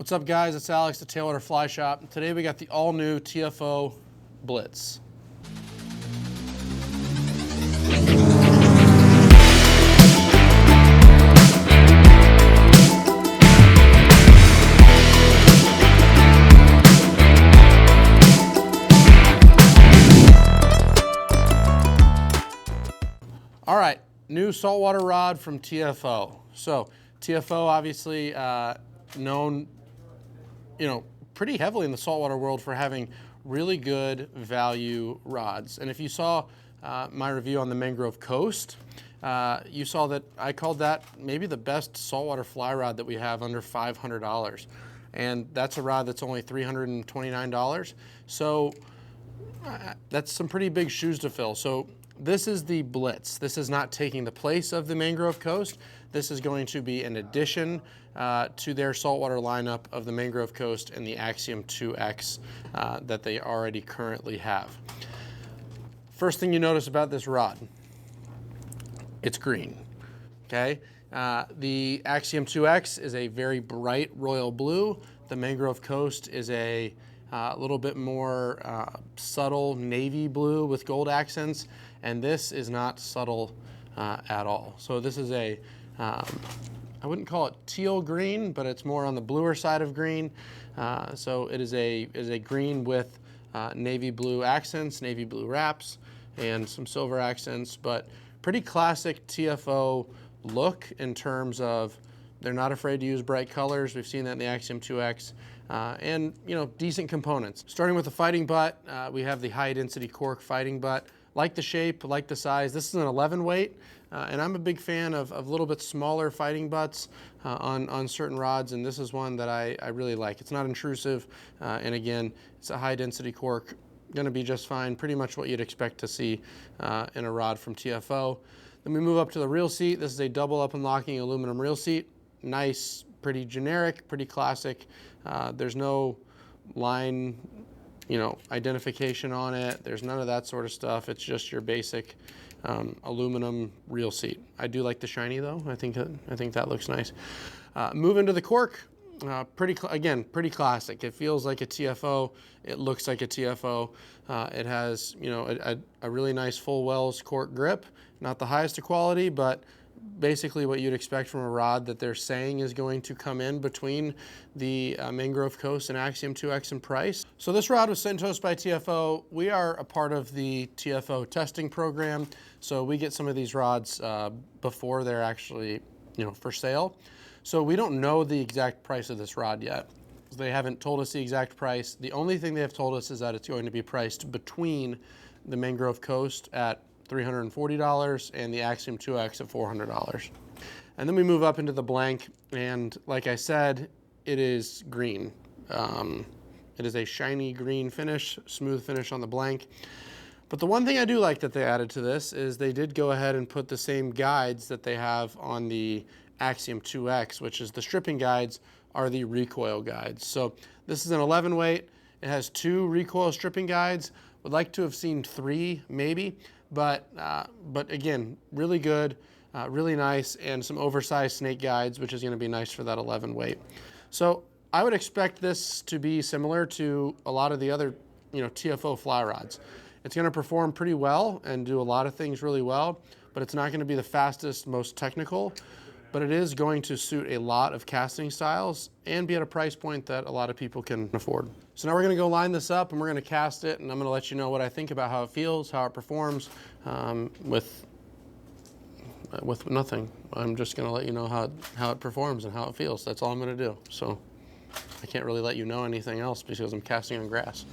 What's up guys, it's Alex, the Tailwater Fly Shop. Today we got the all new TFO Blitz. All right, new saltwater rod from TFO. So TFO obviously known, pretty heavily in the saltwater world for having really good value rods. And if you saw my review on the Mangrove Coast, you saw that I called that maybe the best saltwater fly rod that we have under $500. And that's a rod that's only $329. So that's some pretty big shoes to fill. So this is the Blitz. This is not taking the place of the Mangrove Coast. This is going to be an addition to their saltwater lineup of the Mangrove Coast and the Axiom II X that they already currently have. First thing you notice about this rod, it's green, okay? The Axiom II X is a very bright royal blue. The Mangrove Coast is a little bit more subtle navy blue with gold accents, and this is not subtle at all. So this is a, I wouldn't call it teal green, but it's more on the bluer side of green. So it is a green with navy blue accents, navy blue wraps, and some silver accents, but pretty classic TFO look in terms of they're not afraid to use bright colors. We've seen that in the Axiom II X. And decent components. Starting with the fighting butt, we have the high density Cork fighting butt. Like the shape, like the size. This is an 11 weight, and I'm a big fan of a little bit smaller fighting butts on certain rods, and this is one that I really like. It's not intrusive, and again, it's a high density Cork. Gonna be just fine, pretty much what you'd expect to see in a rod from TFO. Then we move up to the reel seat. This is a double up and locking aluminum reel seat. Nice, pretty generic, pretty classic. There's no line, identification on it. There's none of that sort of stuff. It's just your basic aluminum reel seat. I do like the shiny though. I think that looks nice. Move into the Cork. Pretty classic. It feels like a TFO. It looks like a TFO. It has, a really nice full wells Cork grip. Not the highest of quality, but basically what you'd expect from a rod that they're saying is going to come in between the Mangrove Coast and Axiom II X in price. So this rod was sent to us by TFO. We are a part of the TFO testing program, so we get some of these rods before they're actually for sale. So we don't know the exact price of this rod yet. They haven't told us the exact price. The only thing they have told us is that it's going to be priced between the Mangrove Coast at $340 and the Axiom II X at $400. And then we move up into the blank, and like I said, it is green. It is a shiny green finish, smooth finish on the blank. But the one thing I do like that they added to this is they did go ahead and put the same guides that they have on the Axiom II X, which is the stripping guides are the recoil guides. So this is an 11 weight. It has 2 recoil stripping guides. Would like to have seen 3 maybe. But again, really good, really nice, and some oversized snake guides, which is going to be nice for that 11 weight. So I would expect this to be similar to a lot of the other, TFO fly rods. It's going to perform pretty well and do a lot of things really well, but it's not going to be the fastest, most technical. But it is going to suit a lot of casting styles and be at a price point that a lot of people can afford. So now we're gonna go line this up and we're gonna cast it, and I'm gonna let you know what I think about how it feels, how it performs with nothing. I'm just gonna let you know how it performs and how it feels. That's all I'm gonna do. So I can't really let you know anything else because I'm casting on grass.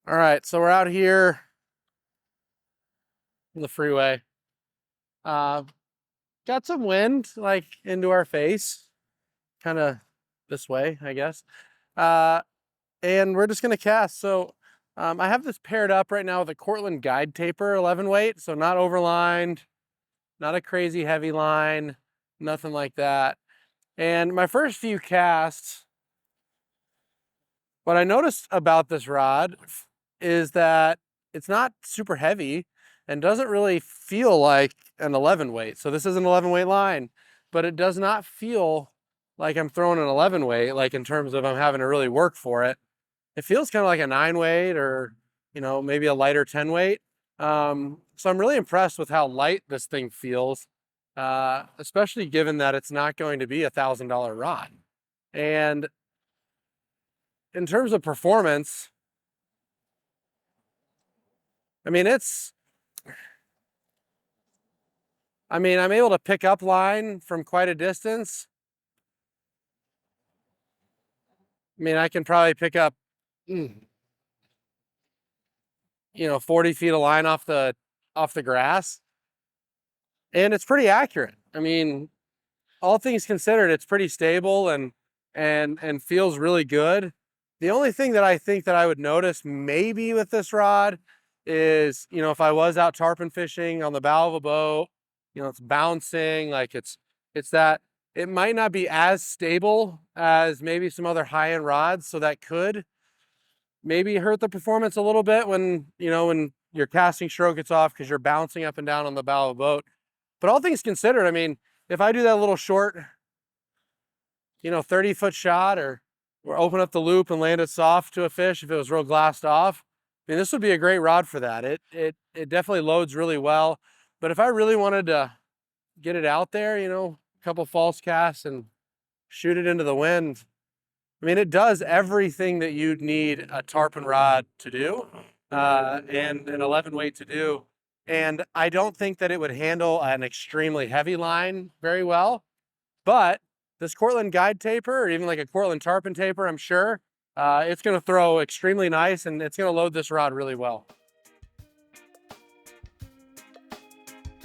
All right, so we're out here on the freeway. Got some wind like into our face, kind of this way, I guess. And we're just gonna cast. So I have this paired up right now with a Cortland guide taper 11 weight, so not overlined, not a crazy heavy line, nothing like that. And my first few casts, What I noticed about this rod is that it's not super heavy and doesn't really feel like an 11 weight. So this is an 11 weight line, but it does not feel like I'm throwing an 11 weight, like in terms of I'm having to really work for it. It feels kind of like a 9 weight or, you know, maybe a lighter 10 weight. So I'm really impressed with how light this thing feels, especially given that it's not going to be a $1,000 rod. And in terms of performance, I mean, I'm able to pick up line from quite a distance. I mean, I can probably pick up, you know, 40 feet of line off the grass. And it's pretty accurate. I mean, all things considered, it's pretty stable and feels really good. The only thing that I think that I would notice maybe with this rod is, you know, if I was out tarpon fishing on the bow of a boat, you know, it's bouncing, like it's that it might not be as stable as maybe some other high-end rods, so that could maybe hurt the performance a little bit when, you know, when your casting stroke gets off because you're bouncing up and down on the bow of a boat. But all things considered, I mean, if I do that little short, you know, 30-foot shot or open up the loop and land it soft to a fish, if it was real glassed off, I mean, this would be a great rod for that. It definitely loads really well. But if I really wanted to get it out there, you know, a couple false casts and shoot it into the wind, I mean, it does everything that you'd need a tarpon rod to do, and an 11 weight to do. And I don't think that it would handle an extremely heavy line very well. But this Cortland guide taper, or even like a Cortland tarpon taper, I'm sure, it's going to throw extremely nice, and it's going to load this rod really well.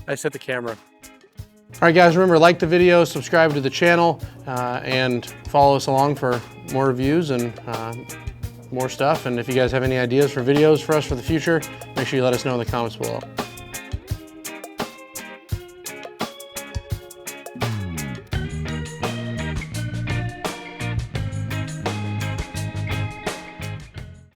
I set the camera. All right, guys, remember, like the video, subscribe to the channel, and follow us along for more reviews and more stuff. And if you guys have any ideas for videos for us for the future, make sure you let us know in the comments below.